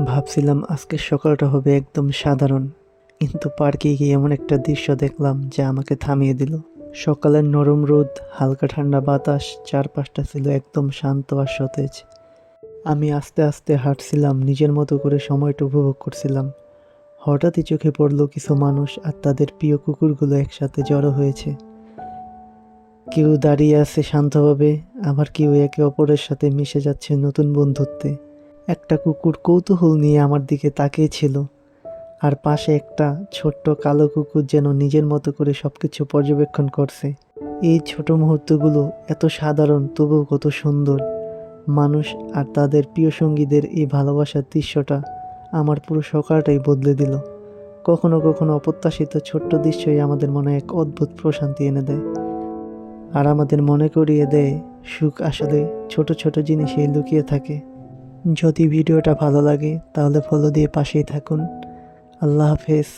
ভাবছিলাম আজকের সকালটা হবে একদম সাধারণ, কিন্তু পার্কে গিয়ে এমন একটা দৃশ্য দেখলাম যা আমাকে থামিয়ে দিল। সকালের নরম রোদ, হালকা ঠান্ডা বাতাস, চারপাশটা ছিল একদম শান্ত আর সতেজ। আমি আস্তে আস্তে হাঁটছিলাম, নিজের মতো করে সময়টা উপভোগ করছিলাম। হঠাৎই চোখে পড়লো কিছু মানুষ আর তাদের প্রিয় কুকুরগুলো একসাথে জড়ো হয়েছে। কেউ দাঁড়িয়ে আছে শান্তভাবে, আবার কেউ একে অপরের সাথে মিশে যাচ্ছে নতুন বন্ধুত্বে। একটা কুকুর কৌতূহল নিয়ে আমার দিকে তাকিয়ে ছিল, আর পাশে একটা ছোট্ট কালো কুকুর যেন নিজের মতো করে সবকিছু পর্যবেক্ষণ করছে। এই ছোট মুহূর্তগুলো এত সাধারণ তবুও কত সুন্দর। মানুষ আর তাদের প্রিয় সঙ্গীদের এই ভালোবাসার দৃশ্যটা আমার পুরো সকালটাই বদলে দিল। কখনো কখনো অপ্রত্যাশিত ছোট্ট দৃশ্যই আমাদের মনে এক অদ্ভুত প্রশান্তি এনে দেয়, আর আমাদের মনে করিয়ে দেয় সুখ আসলে ছোট ছোট জিনিসেই লুকিয়ে থাকে। যদি ভিডিওটা ভালো লাগে তাহলে ফলো দিয়ে পাশেই থাকুন। আল্লাহ হাফেজ।